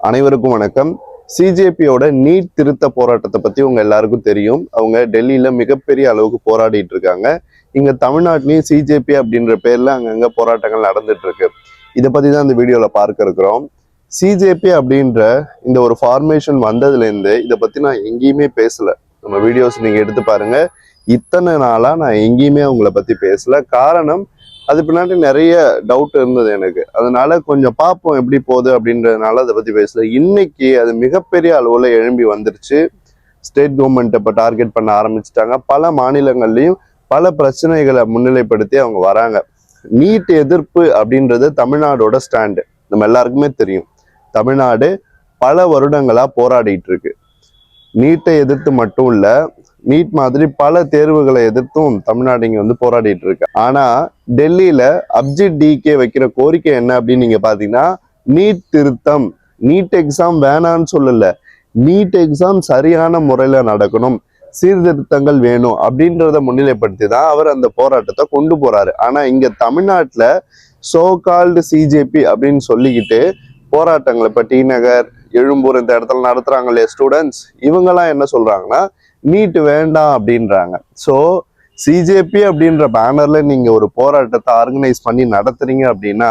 அனைவருக்கும் வணக்கம். சிஜேபியோட நீட் திருத்த போராட்டத்தை பத்தி உங்க எல்லாருக்கும் தெரியும். அவங்க டெல்லியில மிகப்பெரிய அளவுக்கு போராடிட்டு இருக்காங்க. இங்க தமிழ்நாட்டிலையும் சிஜேபி அப்படின்ற பேர்ல அங்கங்க போராட்டங்கள் நடந்துட்டு இருக்கு. இதை பத்தி தான் இந்த வீடியோல பார்க்க இருக்கிறோம். சிஜேபி அப்படின்ற இந்த ஒரு ஃபார்மேஷன் வந்ததுல இருந்து இதை பத்தி நான் எங்கேயுமே பேசல. நம்ம வீடியோஸ் நீங்க எடுத்து பாருங்க. இத்தனை நாளா நான் எங்கேயுமே அவங்கள பத்தி பேசல. காரணம், அது பின்னாடி நிறைய டவுட் இருந்தது எனக்கு. அதனால கொஞ்சம் பார்ப்போம் எப்படி போகுது அப்படின்றதுனால அதை பத்தி பேசல. இன்னைக்கு அது மிகப்பெரிய அளவுல எழும்பி வந்துருச்சு. ஸ்டேட் கவர்மெண்ட் இப்ப டார்கெட் பண்ண ஆரம்பிச்சுட்டாங்க. பல மாநிலங்கள்லயும் பல பிரச்சனைகளை முன்னிலைப்படுத்தி அவங்க வராங்க. நீட் எதிர்ப்பு அப்படின்றது தமிழ்நாடோட ஸ்டாண்டு நம்ம எல்லாருக்குமே தெரியும். தமிழ்நாடு பல வருடங்களா போராடிட்டு இருக்கு. நீட்டை எதிர்த்து மட்டும் இல்ல, நீட் மாதிரி பல தேர்வுகளை எதிர்த்தும் தமிழ்நாடு இங்க வந்து போராடிட்டு இருக்கு. ஆனா டெல்லியில அப்ஜித் டிகே வைக்கிற கோரிக்கை என்ன அப்படின்னு நீங்க பாத்தீங்கன்னா, நீட் திருத்தம். நீட் எக்ஸாம் வேணான்னு சொல்லல, நீட் எக்ஸாம் சரியான முறையில நடக்கணும், சீர்திருத்தங்கள் வேணும் அப்படின்றத முன்னிலைப்படுத்தி தான் அவர் அந்த போராட்டத்தை கொண்டு போறாரு. ஆனா இங்க தமிழ்நாட்டுல சோ கால்டு சிஜேபி அப்படின்னு சொல்லிக்கிட்டு போராட்டங்களை இப்ப டி நகர், எழும்பூர் இந்த இடத்துல நடத்துறாங்க இல்லையா ஸ்டூடெண்ட்ஸ், இவங்கெல்லாம் என்ன சொல்றாங்கன்னா நீட் வேண்டாம் அப்படின்றாங்க. ஸோ சிஜேபி அப்படின்ற பேனர்ல நீங்க ஒரு போராட்டத்தை ஆர்கனைஸ் பண்ணி நடத்துறீங்க அப்படின்னா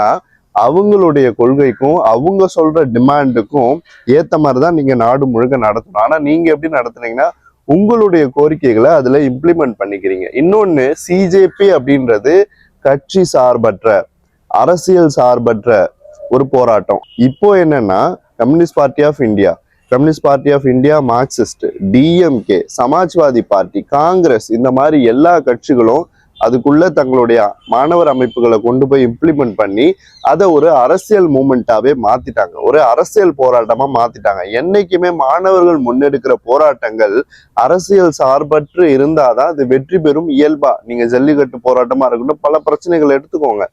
அவங்களுடைய கொள்கைக்கும் அவங்க சொல்ற டிமாண்டுக்கும் ஏத்த மாதிரிதான் நீங்க நாடு முழுக்க நடத்தணும். ஆனா நீங்க எப்படி நடத்துனீங்கன்னா உங்களுடைய கோரிக்கைகளை அதுல இம்ப்ளிமெண்ட் பண்ணிக்கிறீங்க. இன்னொன்னு, சிஜேபி அப்படின்றது கட்சி சார்பற்ற, அரசியல் சார்பற்ற ஒரு போராட்டம். இப்போ என்னன்னா, Communist Party of India, Marxist, DMK, Samajwadi Party, Congress, இந்த மாதிரி எல்லா கட்சிகளும் அதுக்குள்ள தங்களுடைய மாணவர் அமைப்புகளை கொண்டு போய் இம்ப்ளிமெண்ட் பண்ணி அதை ஒரு அரசியல் மூமெண்டாவே மாத்திட்டாங்க, ஒரு அரசியல் போராட்டமா மாத்திட்டாங்க. என்னைக்குமே மாணவர்கள் முன்னெடுக்கிற போராட்டங்கள் அரசியல் சார்பற்று இருந்தாதான் அது வெற்றி பெறும். இயல்பா நீங்க ஜல்லிக்கட்டு போராட்டமா இருக்கட்டும், பல பிரச்சனைகளை எடுத்துக்கோங்க.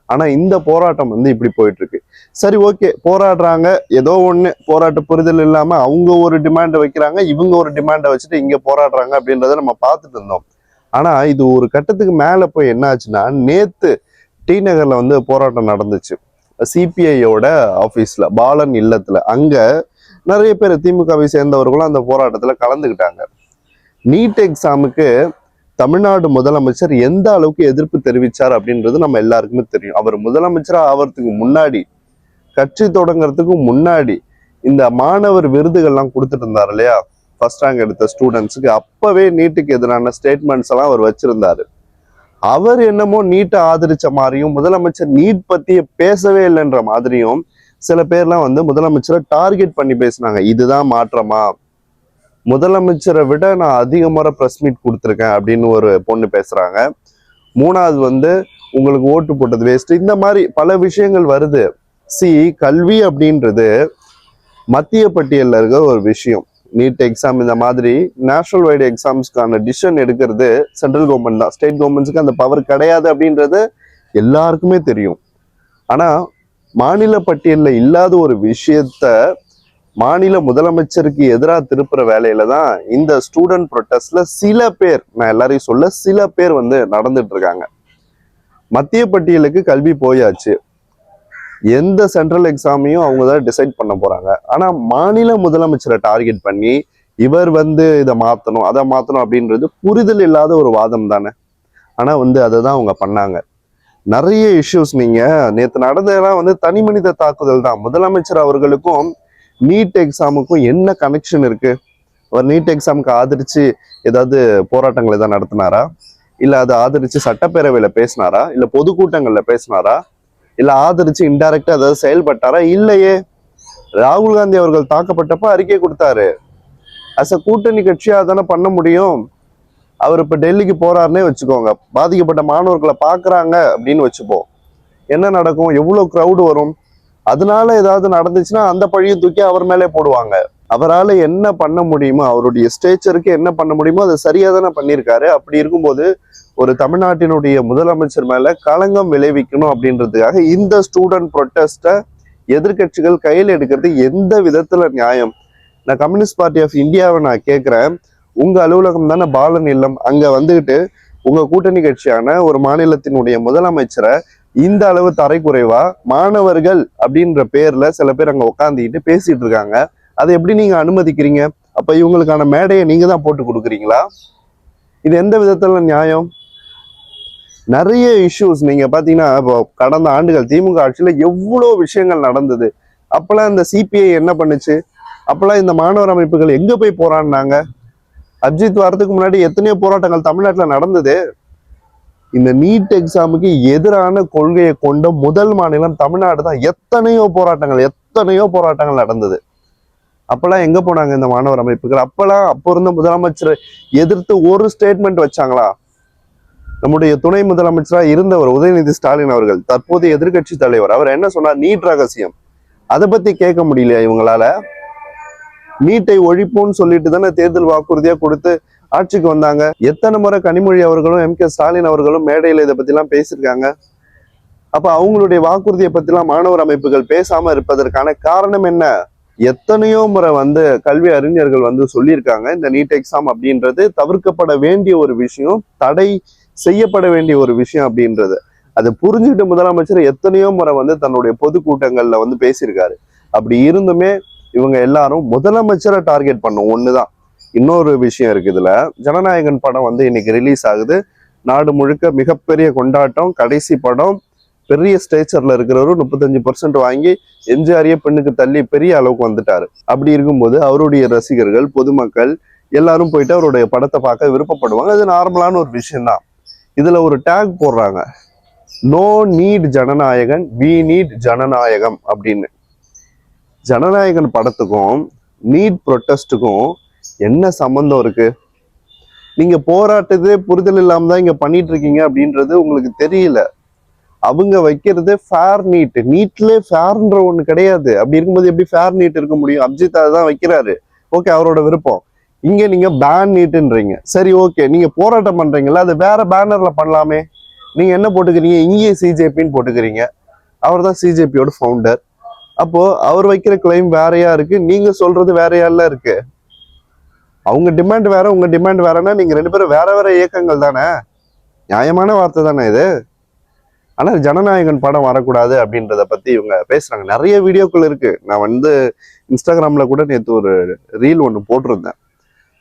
ஆனா இந்த போராட்டம் வந்து இப்படி போயிட்டு இருக்கு. சரி, ஓகே, போராடுறாங்க, ஏதோ ஒண்ணு போராட்ட புரிதல் இல்லாம அவங்க ஒரு டிமாண்டை வைக்கிறாங்க, இவங்க ஒரு டிமாண்டை வச்சுட்டு இங்க போராடுறாங்க அப்படின்றத நம்ம பார்த்துட்டு இருந்தோம். ஆனா இது ஒரு கட்டத்துக்கு மேல போய் என்ன ஆச்சுன்னா, நேத்து டி நகர்ல வந்து போராட்டம் நடந்துச்சு. சிபிஐயோட ஆபீஸ்ல, பாலன் இல்லத்துல. அங்க நிறைய பேர் திமுகவை சேர்ந்தவர்களும் அந்த போராட்டத்துல கலந்துக்கிட்டாங்க. நீட் எக்ஸாமுக்கு தமிழ்நாடு முதலமைச்சர் எந்த அளவுக்கு எதிர்ப்பு தெரிவிச்சார் அப்படின்றது நம்ம எல்லாருக்குமே தெரியும். அவர் முதலமைச்சரா ஆவறதுக்கு முன்னாடி, கட்சி தொடங்குறதுக்கு முன்னாடி இந்த மாணவர் விருதுகள்லாம் கொடுத்துட்டு இருந்தார் இல்லையா, ஃபர்ஸ்ட் ரேங்க் எடுத்த ஸ்டூடெண்ட்ஸுக்கு. அப்பவே நீட்டுக்கு எதிரான ஸ்டேட்மெண்ட்ஸ் எல்லாம் அவர் வச்சிருந்தாரு. அவர் என்னமோ நீட்டை ஆதரிச்ச மாதிரியும், முதலமைச்சர் நீட் பத்திய பேசவே இல்லைன்ற மாதிரியும் சில பேர்லாம் வந்து முதலமைச்சரை டார்கெட் பண்ணி பேசினாங்க. இதுதான் மாற்றமா, முதலமைச்சரை விட நான் அதிக முறை ப்ரெஸ் மீட் கொடுத்துருக்கேன் அப்படின்னு ஒரு பொண்ணு பேசுறாங்க. மூணாவது வந்து உங்களுக்கு ஓட்டு போட்டது வேஸ்ட், இந்த மாதிரி பல விஷயங்கள் வருது. கல்வி அப்படின்றது மத்திய பட்டியலில் இருக்க ஒரு விஷயம். நீட் எக்ஸாம் இந்த மாதிரி நேஷனல் வைடு எக்ஸாம்ஸ்க்கான டிசிஷன் எடுக்கிறது சென்ட்ரல் கவர்மெண்ட் தான். ஸ்டேட் கவர்மெண்ட்ஸுக்கு அந்த பவர் கிடையாது அப்படின்றது எல்லாருக்குமே தெரியும். ஆனா மாநில பட்டியலில் இல்லாத ஒரு விஷயத்த மாநில முதலமைச்சருக்கு எதிராக திருப்புற வேலையில தான் இந்த ஸ்டூடெண்ட் ப்ரொட்டஸ்ட்ல சில பேர், நான் எல்லாரையும் சொல்ல, சில பேர் வந்து நடந்துட்டு இருக்காங்க. மத்திய பட்டியலுக்கு கல்வி போயாச்சு, எந்த சென்ட்ரல் எக்ஸாமையும் அவங்க தான் டிசைட் பண்ண போறாங்க. ஆனா மாநில முதலமைச்சரை டார்கெட் பண்ணி இவர் வந்து இதை மாத்தணும், அதை மாத்தணும் அப்படின்றது புரிதல் இல்லாத ஒரு வாதம் தானே. ஆனா வந்து அதை தான் அவங்க பண்ணாங்க. நிறைய இஷ்யூஸ், நீங்க நேற்று நடந்ததெல்லாம் வந்து தனி மனித தாக்குதல் தான். முதலமைச்சர் அவர்களுக்கும் நீட் எக்ஸாமுக்கும் என்ன கனெக்ஷன் இருக்கு? அவர் நீட் எக்ஸாமுக்கு ஆதரிச்சு ஏதாவது போராட்டங்கள் ஏதாவது நடத்தினாரா? இல்ல அதை ஆதரிச்சு சட்டப்பேரவையில பேசினாரா? இல்ல பொதுக்கூட்டங்கள்ல பேசினாரா? இல்ல ஆதரிச்சு இன்டைரக்டா ஏதாவது செயல்பட்டாரா? இல்லையே. ராகுல் காந்தி அவர்கள் தாக்கப்பட்டப்ப அறிக்கை கொடுத்தாரு. அஸ் அ கூட்டணி கட்சியா தானே பண்ண முடியும். அவர் இப்ப டெல்லிக்கு போறாருன்னே வச்சுக்கோங்க, பாதிக்கப்பட்ட மாணவர்களை பாக்குறாங்க அப்படின்னு வச்சுப்போம், என்ன நடக்கும்? எவ்வளவு கிரௌடு வரும்? அதனால ஏதாவது நடந்துச்சுன்னா அந்த பழியும் தூக்கி அவர் மேலே போடுவாங்க. அவரால் என்ன பண்ண முடியுமோ, அவருடைய ஸ்டேச்சருக்கு என்ன பண்ண முடியுமோ அதை சரியா தானே பண்ணியிருக்காரு. அப்படி இருக்கும்போது ஒரு தமிழ்நாட்டினுடைய முதலமைச்சர் மேல களங்கம் விளைவிக்கணும் அப்படின்றதுக்காக இந்த ஸ்டூடெண்ட் ப்ரொட்டஸ்ட எதிர்கட்சிகள் கையில் எடுக்கிறது எந்த விதத்துல நியாயம்? நான் கம்யூனிஸ்ட் பார்ட்டி ஆஃப் இந்தியாவை நான் கேட்கிறேன், உங்க அலுவலகம் தானே பாலன் இல்லம், அங்க வந்துகிட்டு உங்க கூட்டணி கட்சியான ஒரு மாநிலத்தினுடைய முதலமைச்சரை இந்த அளவு தரைக்குறைவா மாணவர்கள் அப்படின்ற பேர்ல சில பேர் அங்க உட்காந்துக்கிட்டு பேசிட்டு இருக்காங்க. அதை எப்படி நீங்க அனுமதிக்கிறீங்க? அப்ப இவங்களுக்கான மேடையை நீங்க தான் போட்டு கொடுக்குறீங்களா? இது எந்த விதத்துல நியாயம்? நிறைய இஷ்யூஸ் நீங்க பாத்தீங்கன்னா இப்போ கடந்த ஆண்டுகள் திமுக ஆட்சியில எவ்வளவு விஷயங்கள் நடந்தது. அப்பெல்லாம் இந்த சிபிஐ என்ன பண்ணுச்சு? அப்பெல்லாம் இந்த மாணவர் அமைப்புகள் எங்க போய் போராடினாங்க? அஜித் வரதுக்கு முன்னாடி எத்தனையோ போராட்டங்கள் தமிழ்நாட்டுல நடந்தது. இந்த நீட் எக்ஸாமுக்கு எதிரான கொள்கையை கொண்ட முதல் மாநிலம் தமிழ்நாடு தான். எத்தனையோ போராட்டங்கள் நடந்தது. அப்பெல்லாம் எங்க போனாங்க இந்த மாணவர் அமைப்புகள்? அப்போ இருந்த முதலமைச்சரை எதிர்த்து ஒரு ஸ்டேட்மெண்ட் வச்சாங்களா? நம்முடைய துணை முதலமைச்சராக இருந்தவர் உதயநிதி ஸ்டாலின் அவர்கள், தற்போதைய எதிர்கட்சி தலைவர், அவர் என்ன சொன்னார்? நீட் ரகசியம். அதை பத்தி கேட்க முடியலையா இவங்களால? நீட்டை ஒழிப்போம்னு சொல்லிட்டு தானே தேர்தல் வாக்குறுதியா கொடுத்து ஆட்சிக்கு வந்தாங்க. எத்தனை முறை கனிமொழி அவர்களும் எம் கே ஸ்டாலின் அவர்களும் மேடையில இதை பத்தி எல்லாம் பேசியிருக்காங்க. அப்ப அவங்களுடைய வாக்குறுதியை பத்தி எல்லாம் மாணவர் அமைப்புகள் பேசாம இருப்பதற்கான காரணம் என்ன? எத்தனையோ முறை கல்வி அறிஞர்கள் சொல்லியிருக்காங்க, இந்த நீட் எக்ஸாம் அப்படின்றது தவிர்க்கப்பட வேண்டிய ஒரு விஷயம், தடை செய்யப்பட வேண்டிய ஒரு விஷயம் அப்படின்றது. அதை புரிஞ்சுக்கிட்டு முதலமைச்சர் எத்தனையோ முறை தன்னுடைய பொதுக்கூட்டங்கள்ல பேசியிருக்காரு. அப்படி இருந்துமே இவங்க எல்லாரும் முதலமைச்சரை டார்கெட் பண்ணும் ஒண்ணுதான். இன்னொரு விஷயம் இருக்கு இதுல. ஜனநாயகன் படம் இன்னைக்கு ரிலீஸ் ஆகுது. நாடு முழுக்க மிகப்பெரிய கொண்டாட்டம். கடைசி படம். பெரிய ஸ்டேச்சர்ல இருக்கிறவரு 35% வாங்கி எம்ஜிஆரையே பெண்ணுக்கு தள்ளி பெரிய அளவுக்கு வந்துட்டாரு. அப்படி இருக்கும்போது அவருடைய ரசிகர்கள், பொதுமக்கள் எல்லாரும் போயிட்டு அவருடைய படத்தை பார்க்க விருப்பப்படுவாங்க. அது நார்மலான ஒரு விஷயம்தான். இதுல ஒரு டேக் போடுறாங்க, no need Jananayagan, we need ஜனநாயகம் அப்படின்னு. ஜனநாயகன் படத்துக்கும் நீட் ப்ரொட்டஸ்டுக்கும் என்ன சம்பந்தம் இருக்கு? நீங்க போராட்டத்தே புரிதல் இல்லாம தான் இங்க பண்ணிட்டு இருக்கீங்க அப்படின்றது உங்களுக்கு தெரியல. அவங்க வைக்கிறது ஃபேர் நீட். நீட்ல ஃபேர்ன்ற ஒண்ணு கிடையாது. அப்படி இருக்கும்போது எப்படி ஃபேர் நீட் இருக்க முடியும்? அஜித் அதான் வைக்கிறாரு, ஓகே, அவரோட விருப்பம். இங்க நீங்க பேன் நீட்ன்றீங்க. சரி, ஓகே, நீங்க போராட்டம் பண்றீங்கல்ல, அது வேற பேனர்ல பண்ணலாமே. நீங்க என்ன போட்டுக்கிறீங்க? இங்கேயே சிஜேபின்னு போட்டுக்கிறீங்க. அவர் தான் சிஜேபியோட ஃபவுண்டர். அப்போ அவர் வைக்கிற கிளைம் வேறையா இருக்கு, நீங்க சொல்றது வேறையால இருக்கு. அவங்க டிமாண்ட் வேற, உங்க டிமாண்ட் வேறன்னா நீங்க ரெண்டு பேரும் வேற வேற இயக்கங்கள் தானே. நியாயமான வார்த்தை தானே இது. ஆனா ஜனநாயகன் படம் வரக்கூடாது அப்படின்றத பத்தி இவங்க பேசுறாங்க. நிறைய வீடியோக்கள் இருக்கு. நான் இன்ஸ்டாகிராம்ல கூட நேற்று ஒரு ரீல் ஒன்று போட்டிருந்தேன்.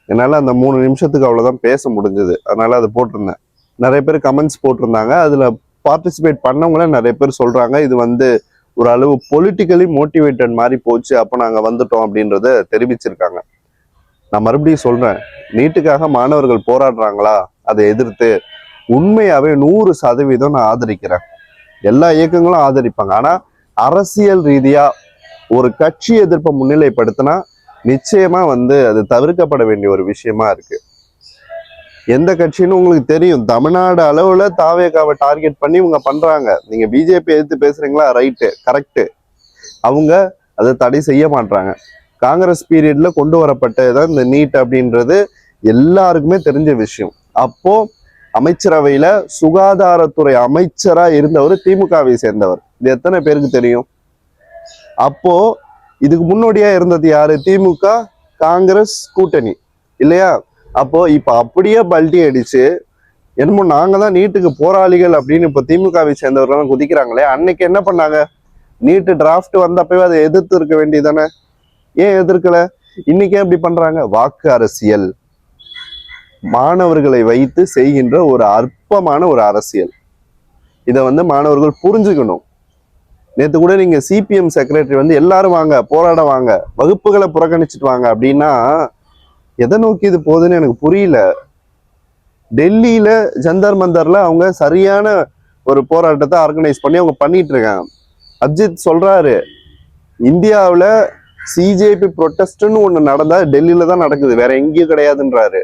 என்னால அந்த 3 நிமிஷத்துக்கு அவ்வளவுதான் பேச முடிஞ்சது. அதனால அதை போட்டிருந்தேன். நிறைய பேர் கமெண்ட்ஸ் போட்டிருந்தாங்க. அதுல பார்ட்டிசிபேட் பண்ணவங்கள நிறைய பேர் சொல்றாங்க, இது ஒரு அளவு பொலிட்டிக்கலி மோட்டிவேட்டட் மாதிரி போச்சு, அப்போ நாங்க வந்துட்டோம் அப்படின்றத தெரிவிச்சிருக்காங்க. நான் மறுபடியும் சொல்றேன், நீட்டுக்காக மாணவர்கள் போராடுறாங்களா, அதை எதிர்த்து உண்மையாவே 100% நான் ஆதரிக்கிறேன். எல்லா இயக்கங்களும் ஆதரிப்பாங்க. ஆனா அரசியல் ரீதியா ஒரு கட்சி எதிர்ப்பை முன்னிலைப்படுத்தினா நிச்சயமா அது தவிர்க்கப்பட வேண்டிய ஒரு விஷயமா இருக்கு. எந்த கட்சின்னு உங்களுக்கு தெரியும். தமிழ்நாடு அளவுல தாவேகாவை டார்கெட் பண்ணி இவங்க பண்றாங்க. நீங்க பிஜேபி எதிர்த்து பேசுறீங்களா, ரைட்டு, கரெக்டு. அவங்க அதை தடை செய்ய மாட்டாங்க. காங்கிரஸ் பீரியட்ல கொண்டு வரப்பட்டதுதான் இந்த நீட் அப்படின்றது எல்லாருக்குமே தெரிஞ்ச விஷயம். அப்போ அமைச்சரவையில சுகாதாரத்துறை அமைச்சரா இருந்தவர் திமுகவை சேர்ந்தவர். இது எத்தனை பேருக்கு தெரியும்? அப்போ இதுக்கு முன்னோடியா இருந்தது யாரு? திமுக காங்கிரஸ் கூட்டணி இல்லையா? அப்போ இப்ப அப்படியே பல்டி அடிச்சு என்னமோ நாங்க தான் நீட்டுக்கு போராளிகள் அப்படின்னு இப்ப திமுகவை சேர்ந்தவர்கள் குதிக்கிறாங்களே. அன்னைக்கு என்ன பண்ணாங்க? நீட்டு டிராஃப்ட் வந்தப்பவே அதை எதிர்த்து இருக்க வேண்டியதானே. ஏன் எதிர்க்கல? இன்னைக்கே அப்படி பண்றாங்க. வாக்கு அரசியல், மாணவர்களை வைத்து செய்கின்ற ஒரு அற்பமான ஒரு அரசியல். இதை மாணவர்கள் புரிஞ்சுக்கணும். நேற்று கூட நீங்க சிபிஎம் செக்ரட்டரி எல்லாரும் வாங்க, போராட வாங்க, வகுப்புகளை புறக்கணிச்சுட்டு வாங்க அப்படின்னா எதை நோக்கி இது போகுதுன்னு எனக்கு புரியல. டெல்லியில ஜந்தர் மந்தர்ல அவங்க சரியான ஒரு போராட்டத்தை ஆர்கனைஸ் பண்ணி அவங்க பண்ணிட்டு இருக்காங்க. அஜித் சொல்றாரு, இந்தியாவில் சிஜேபி ப்ரொட்டஸ்ட்னு ஒண்ணு நடந்தா டெல்லியில தான் நடக்குது, வேற எங்கேயும் கிடையாதுன்றாரு.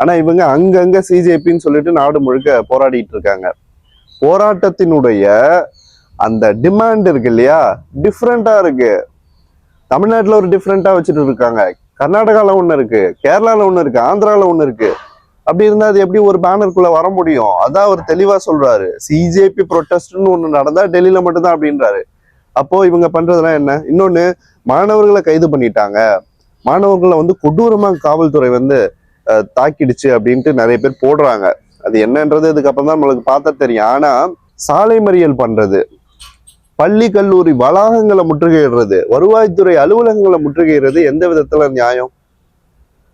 ஆனா இவங்க அங்கங்க சிஜேபின்னு சொல்லிட்டு நாடு முழுக்க போராடிட்டு இருக்காங்க. போராட்டத்தினுடைய அந்த டிமாண்ட் இருக்கு இல்லையா, டிஃப்ரெண்டா இருக்கு. தமிழ்நாட்டுல ஒரு டிஃப்ரெண்டா வச்சுட்டு இருக்காங்க, கர்நாடகால ஒண்ணு இருக்கு, கேரளால ஒண்ணு இருக்கு, ஆந்திரால ஒண்ணு இருக்கு. அப்படி இருந்தா அது எப்படி ஒரு பேனருக்குள்ள வர முடியும்? அதான் அவர் தெளிவா சொல்றாரு, சிஜேபி ப்ரொட்டஸ்ட்னு ஒண்ணு நடந்தா டெல்லியில மட்டும்தான் அப்படின்றாரு. அப்போ இவங்க பண்றதுலாம் என்ன? இன்னொன்னு, மாணவர்களை கைது பண்ணிட்டாங்க, மாணவர்களை கொடூரமா காவல்துறை தாக்கிடுச்சு அப்படின்ட்டு நிறைய பேர் போடுறாங்க. அது என்னன்றது இதுக்கப்புறம் தான் நம்மளுக்கு பார்த்தா தெரியும். ஆனா சாலை மறியல் பண்றது, பள்ளி கல்லூரி வளாகங்களை முற்றுகையிடுறது, வருவாய்த்துறை அலுவலகங்களை முற்றுகையிடுறது எந்த விதத்துல நியாயம்?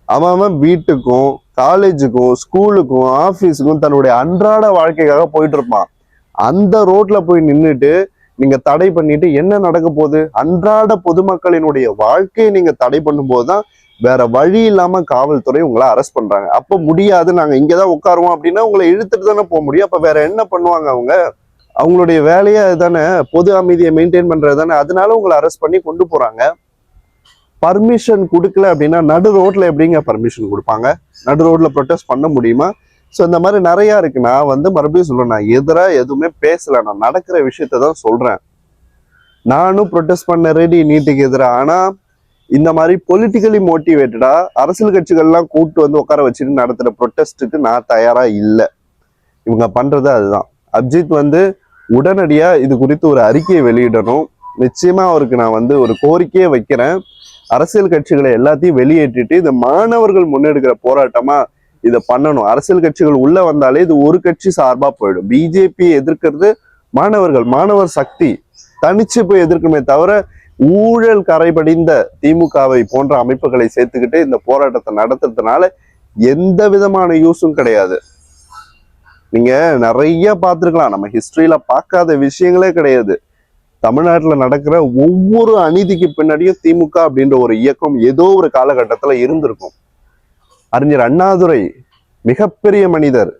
அவன் வீட்டுக்கும் காலேஜுக்கும் ஸ்கூலுக்கும் ஆபீஸுக்கும் தன்னுடைய அன்றாட வாழ்க்கைக்காக போயிட்டு இருப்பான். அந்த ரோட்ல போய் நின்றுட்டு நீங்க தடை பண்ணிட்டு என்ன நடக்க போகுது? அன்றாட பொதுமக்களினுடைய வாழ்க்கையை நீங்க தடை பண்ணும் போதுதான் வேற வழி இல்லாம காவல்துறை உங்களை அரெஸ்ட் பண்றாங்க. அப்ப முடியாது, நாங்க இங்கதான் உட்காருவோம் அப்படின்னா உங்களை இழுத்துட்டு தானே போக முடியும். அப்ப வேற என்ன பண்ணுவாங்க? அவங்களுடைய வேலையை தானே பொது அமைதியை மெயின்டைன் பண்றது தானே. அதனால உங்களை அரெஸ்ட் பண்ணி கொண்டு போறாங்க. பர்மிஷன் கொடுக்கல அப்படின்னா நடு ரோட்ல எப்படிங்க பர்மிஷன் கொடுப்பாங்க? நடு ரோட்ல ப்ரொடெஸ்ட் பண்ண முடியுமா? ஸோ இந்த மாதிரி நிறைய இருக்கு. நான் மறுபடியும் சொல்றேன், நான் எதிராக எதுவுமே பேசல, நான் நடக்கிற விஷயத்த தான் சொல்றேன். நானும் ப்ரொடெஸ்ட் பண்ண ரெடி நீட்டுக்கு எதிராக. ஆனா இந்த மாதிரி பொலிட்டிக்கலி மோட்டிவேட்டடா அரசியல் கட்சிகள்லாம் கூப்பிட்டு உட்கார வச்சுட்டு நடத்துற ப்ரொடெஸ்ட்டுக்கு நான் தயாரா இல்லை. இவங்க பண்றது அதுதான். அப்ஜித் உடனடியா இது குறித்து ஒரு அறிக்கையை வெளியிடணும். நிச்சயமா அவருக்கு நான் ஒரு கோரிக்கையை வைக்கிறேன். அரசியல் கட்சிகளை எல்லாத்தையும் வெளியேற்றிட்டு இந்த மாணவர்கள் முன்னெடுக்கிற போராட்டமா இதை பண்ணணும். அரசியல் கட்சிகள் உள்ள வந்தாலே இது ஒரு கட்சி சார்பா போயிடும். பிஜேபி எதிர்க்கிறது மாணவர் சக்தி தனிச்சு போய் எதிர்க்குமே தவிர ஊழல் கரைபடிந்த திமுகவை போன்ற அமைப்புகளை சேர்த்துக்கிட்டு இந்த போராட்டத்தை நடத்துறதுனால எந்த விதமான யூஸும் கிடையாது. நீங்க நிறைய பார்த்துருக்கலாம், நம்ம ஹிஸ்டரியில பார்க்காத விஷயங்களே கிடையாது. தமிழ்நாட்டில் நடக்கிற ஒவ்வொரு அநீதிக்கு பின்னாடியும் திமுக அப்படின்ற ஒரு இயக்கம் ஏதோ ஒரு காலகட்டத்துல இருந்திருக்கும். அறிஞர் அண்ணாதுரை மிகப்பெரிய மனிதர்.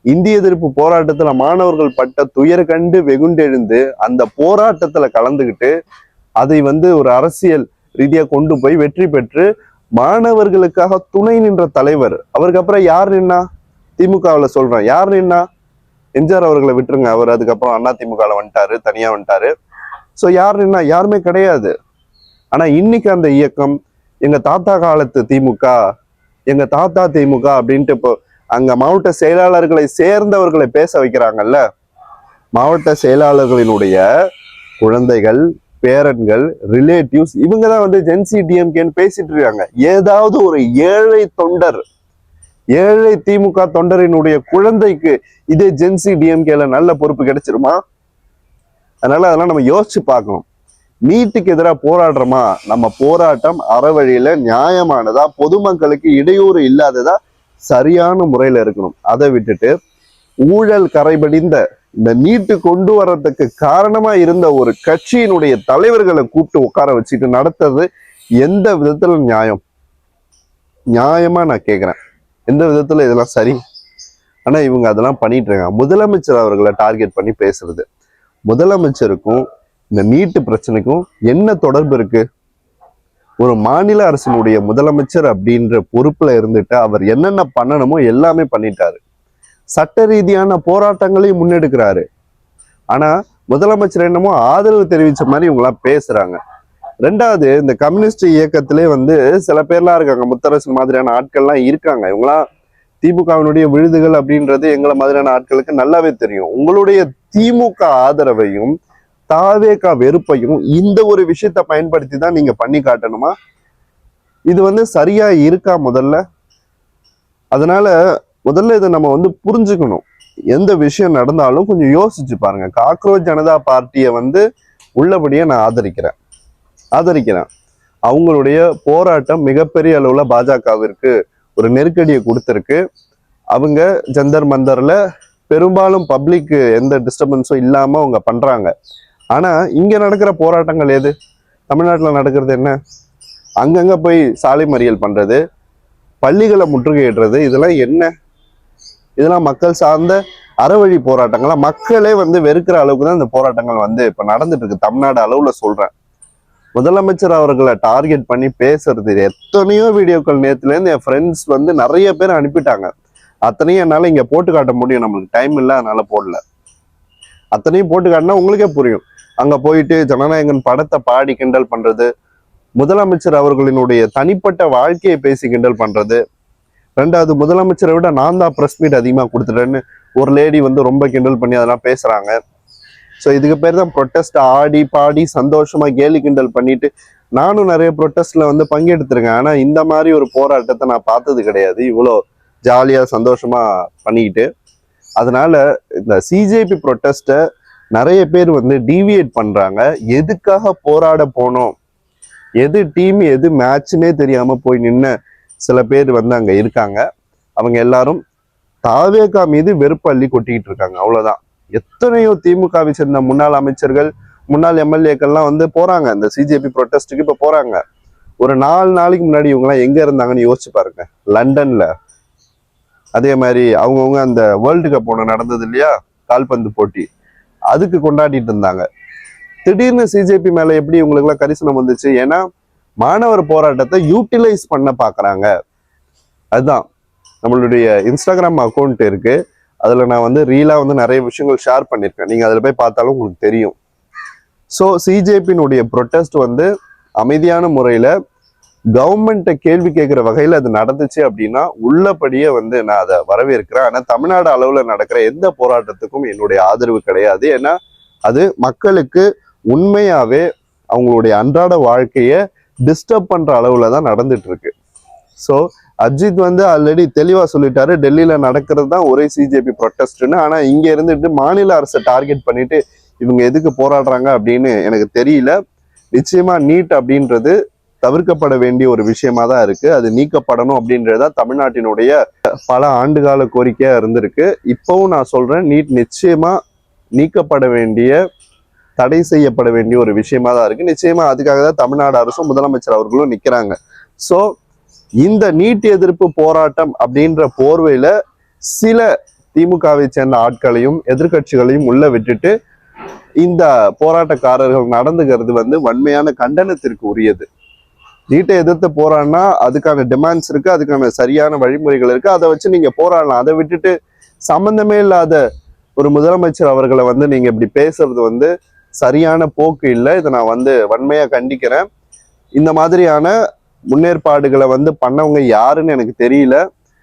இந்திய எதிர்ப்பு போராட்டத்துல மாணவர்கள் பட்ட துயர் கண்டு வெகுண்டெழுந்து அந்த போராட்டத்துல கலந்துகிட்டு அதை ஒரு அரசியல் ரீதியா கொண்டு போய் வெற்றி பெற்று மாணவர்களுக்காக துணை நின்ற தலைவர். அவருக்கு அப்புறம் யார் நின்னா? திமுகவில் சொல்றேன், யார் நின்னா? எம்ஜிஆர் அவர்களை விட்டுருங்க, அவர் அதுக்கப்புறம் அண்ணா திமுகவில் வந்துட்டாரு, தனியா வந்துட்டாரு. ஸோ யார் நின்னா? யாருமே கிடையாது. ஆனா இன்னைக்கு அந்த இயக்கம் எங்க தாத்தா காலத்து திமுக, எங்க தாத்தா திமுக அப்படின்ட்டு இப்போ அங்க மாவட்ட செயலாளர்களை சேர்ந்தவர்களை பேச வைக்கிறாங்கல்ல, மாவட்ட செயலாளர்களினுடைய குழந்தைகள், பேரன்கள், ரிலேட்டிவ்ஸ் இவங்க தான் ஜென்சி டிஎம்கேன்னு பேசிட்டு இருக்காங்க. ஏதாவது ஒரு ஏழை திமுக தொண்டரினுடைய குழந்தைக்கு இதே ஜென்சி டிஎம்கேல நல்ல பொறுப்பு கிடைச்சிருமா? அதனால அதெல்லாம் நம்ம யோசிச்சு பார்க்கணும். நீட்டுக்கு எதிராக போராடுறோமா, நம்ம போராட்டம் அறவழியில நியாயமானதா, பொதுமக்களுக்கு இடையூறு இல்லாததா, சரியான முறையில இருக்கணும். அதை விட்டுட்டு ஊழல் கரைபடிந்த இந்த நீட்டு கொண்டு வர்றதுக்கு காரணமா இருந்த ஒரு கட்சியினுடைய தலைவர்களை கூப்பிட்டு உட்கார வச்சுட்டு நடத்துறது எந்த விதத்துல நியாயமா நான் கேட்கிறேன். எந்த விதத்துல இதெல்லாம் சரி? ஆனா இவங்க அதெல்லாம் பண்ணிட்டு இருக்காங்க. முதலமைச்சர் அவர்களை டார்கெட் பண்ணி பேசுறது, முதலமைச்சருக்கும் இந்த நீட்டு பிரச்சனைக்கும் என்ன தொடர்பு இருக்கு? ஒரு மாநில அரசினுடைய முதலமைச்சர் அப்படின்ற பொறுப்புல இருந்துட்டு அவர் என்னென்ன பண்ணணுமோ எல்லாமே பண்ணிட்டாரு. சட்ட ரீதியான போராட்டங்களையும் முன்னெடுக்கிறாரு. ஆனா முதலமைச்சர் என்னமோ ஆதரவு தெரிவிச்ச மாதிரி இவங்கெல்லாம் பேசுறாங்க. ரெண்டாவது, இந்த கம்யூனிஸ்ட் இயக்கத்திலே சில பேர்லாம் இருக்காங்க, முத்தரசு மாதிரியான ஆட்கள்லாம் இருக்காங்க. இவங்களாம் திமுகவினுடைய விழுதுகள் அப்படின்றது எங்களை மாதிரியான ஆட்களுக்கு நல்லாவே தெரியும். உங்களுடைய திமுக ஆதரவையும் தாவேகா வெறுப்பையும் இந்த ஒரு விஷயத்த பயன்படுத்தி தான் நீங்க பண்ணி காட்டணுமா? இது சரியா இருக்கா? அதனால முதல்ல இதை நம்ம புரிஞ்சுக்கணும். எந்த விஷயம் நடந்தாலும் கொஞ்சம் யோசிச்சு பாருங்க. காக்ரோச் ஜனதா பார்ட்டியை உள்ளபடியே நான் ஆதரிக்கிறேன். அவங்களுடைய போராட்டம் மிகப்பெரிய அளவுல பாஜகவிற்கு ஒரு நெருக்கடியை கொடுத்திருக்கு. அவங்க ஜந்தர் மந்தர்ல பெரும்பாலும் பப்ளிக் எந்த டிஸ்டர்பன்ஸும் இல்லாம அவங்க பண்றாங்க. ஆனா இங்க நடக்கிற போராட்டங்கள் எது? தமிழ்நாட்டுல நடக்கிறது என்ன? அங்கங்க போய் சாலை மறியல் பண்றது, பள்ளிகளை முற்றுகையிடுறது, இதெல்லாம் என்ன? இதெல்லாம் மக்கள் சார்ந்த அறவழி போராட்டங்களா? மக்களே வெறுக்கிற அளவுக்கு தான் இந்த போராட்டங்கள் இப்ப நடந்துட்டு இருக்கு. தமிழ்நாடு அளவுல சொல்றேன். முதலமைச்சர் அவர்களை டார்கெட் பண்ணி பேசுறது எத்தனையோ வீடியோக்கள் நேத்துல இருந்து என் ஃப்ரெண்ட்ஸ் நிறைய பேர் அனுப்பிட்டாங்க. அத்தனையும் என்னால இங்க போட்டு காட்ட முடியும், நம்மளுக்கு டைம் இல்லை, அதனால போடல. அத்தனையும் போட்டு காட்டினா உங்களுக்கே புரியும். அங்க போயிட்டு ஜனநாயகன் படத்தை பாடி கிண்டல் பண்றது, முதலமைச்சர் அவர்களினுடைய தனிப்பட்ட வாழ்க்கையை பேசி கிண்டல் பண்றது. ரெண்டாவது, முதலமைச்சரை விட நான் தான் ப்ரெஸ் மீட் அதிகமா கொடுத்துட்டேன்னு ஒரு லேடி ரொம்ப கிண்டல் பண்ணி அதெல்லாம் பேசுறாங்க. ஸோ இதுக்கு பேர் தான் ப்ரொட்டஸ்ட். ஆடி பாடி சந்தோஷமா கேலி கிண்டல் பண்ணிட்டு நானும் நிறைய ப்ரொட்டஸ்ட்ல பங்கெடுத்திருக்கேன். ஆனா இந்த மாதிரி ஒரு போராட்டத்தை நான் பார்த்தது கிடையாது, இவ்வளோ ஜாலியா சந்தோஷமா பண்ணிக்கிட்டு. அதனால இந்த சிஜேபி ப்ரொட்டஸ்ட்டை நிறைய பேர் வந்து டீவியேட் பண்றாங்க. எதுக்காக போராட போனோம், எது டீம் எது மேட்ச்னே தெரியாம போய் நின்ன சில பேர் வந்து அங்க இருக்காங்க. அவங்க எல்லாரும் தாவேகா மீது வெறுப்பு அள்ளி கொட்டிக்கிட்டு இருக்காங்க, அவ்வளவுதான். எத்தனையோ திமுகவை சேர்ந்த முன்னாள் அமைச்சர்கள், முன்னாள் எம்எல்ஏக்கள்லாம் வந்து போறாங்க இந்த சிஜேபி ப்ரொட்டஸ்ட்டுக்கு. இப்ப போறாங்க. ஒரு 4 நாளைக்கு முன்னாடி இவங்கெல்லாம் எங்க இருந்தாங்கன்னு யோசிச்சு பாருங்க. லண்டன்ல. அதே மாதிரி அவங்கவுங்க அந்த வேர்ல்டு கப் ஒன்று நடந்தது இல்லையா, கால்பந்து போட்டி, அதுக்கு கொண்டாடிட்டு இருந்தாங்க. திடீர்னு சிஜேபி மேல எப்படி இவங்களுக்கு எல்லாம் கரிசனம் வந்துச்சு? ஏன்னா மாணவர் போராட்டத்தை யூட்டிலைஸ் பண்ண பாக்குறாங்க. அதுதான். நம்மளுடைய இன்ஸ்டாகிராம் அக்கௌண்ட் இருக்கு, அதுல நான் வந்து ரீலா வந்து நிறைய விஷயங்கள் ஷேர் பண்ணிருக்கேன். நீங்க அதுல போய் பார்த்தாலும் உங்களுக்கு தெரியும். ஸோ சிஜேபியினுடைய ப்ரொட்டஸ்ட் வந்து அமைதியான முறையில கவர்மெண்ட்டை கேள்வி கேட்கிற வகையில் அது நடந்துச்சு அப்படின்னா உள்ளபடியே வந்து நான் அதை வரவேற்கிறேன். ஆனால் தமிழ்நாடு அளவில் நடக்கிற எந்த போராட்டத்துக்கும் என்னுடைய ஆதரவு கிடையாது. ஏன்னா அது மக்களுக்கு உண்மையாவே அவங்களுடைய அன்றாட வாழ்க்கையை டிஸ்டர்ப் பண்ற அளவுல தான் நடந்துட்டு இருக்கு. ஸோ அஜித் வந்து ஆல்ரெடி தெளிவா சொல்லிட்டாரு, டெல்லியில நடக்கிறது தான் ஒரே சிஜேபி ப்ரொட்டஸ்ட்னு. ஆனா இங்க இருந்துட்டு மாநில அரசை டார்கெட் பண்ணிட்டு இவங்க எதுக்கு போராடுறாங்க அப்படின்னு எனக்கு தெரியல. நிச்சயமா நீட் அப்படின்றது தவிர்க்கப்பட வேண்டிய ஒரு விஷயமா தான் இருக்கு. அது நீக்கப்படணும் அப்படின்றதுதான் தமிழ்நாட்டினுடைய பல ஆண்டுகால கோரிக்கையா இருந்திருக்கு. இப்பவும் நான் சொல்றேன், நீட் நிச்சயமா நீக்கப்பட வேண்டிய, தடை செய்யப்பட வேண்டிய ஒரு விஷயமா தான் இருக்கு. நிச்சயமா அதுக்காக தான் தமிழ்நாடு அரசும் முதலமைச்சர் அவர்களும் நிக்கிறாங்க. ஸோ இந்த நீட் எதிர்ப்பு போராட்டம் அப்படின்ற போர்வையில சில திமுகவை சேர்ந்த ஆட்களையும் எதிர்கட்சிகளையும் உள்ள விட்டுட்டு இந்த போராட்டக்காரர்கள் நடந்துகிறது வந்து வன்மையான கண்டனத்திற்கு உரியது. நீட்டை எதிர்த்து போராடினா அதுக்கான டிமாண்ட்ஸ் இருக்கு, அதுக்கான சரியான வழிமுறைகள் இருக்கு, அதை வச்சு நீங்க போராடலாம். அதை விட்டுட்டு சம்பந்தமே இல்லாத ஒரு முதலமைச்சர் அவர்களை வந்து நீங்க இப்படி பேசுறது வந்து சரியான போக்கு இல்லை. இதை நான் வந்து வன்மையா கண்டிக்கிறேன். இந்த மாதிரியான முன்னேற்பாடுகளை வந்து பண்ணவங்க யாருன்னு எனக்கு தெரியல.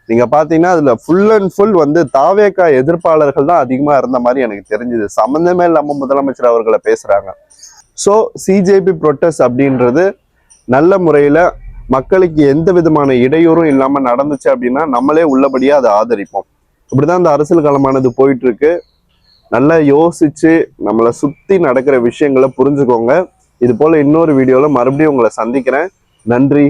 நீங்க பாத்தீங்கன்னா அதுல ஃபுல் அண்ட் ஃபுல் வந்து தாவேகா எதிர்ப்பாளர்கள் தான் அதிகமா இருந்த மாதிரி எனக்கு தெரிஞ்சுது. சம்பந்தமே இல்லாம முதலமைச்சர் அவர்களை பேசுறாங்க. ஸோ சிஜேபி ப்ரொட்டஸ்ட் அப்படின்றது நல்ல முறையில மக்களுக்கு எந்த விதமான இடையூறும் இல்லாம நடந்துச்சு அப்படின்னா நம்மளே உள்ளபடியா அதை ஆதரிப்போம். இப்படிதான் இந்த அரசியல் களமானது போயிட்டு இருக்கு. நல்லா யோசிச்சு நம்மளை சுத்தி நடக்கிற விஷயங்களை புரிஞ்சுக்கோங்க. இது போல இன்னொரு வீடியோல மறுபடியும் உங்களை சந்திக்கிறேன். நன்றி.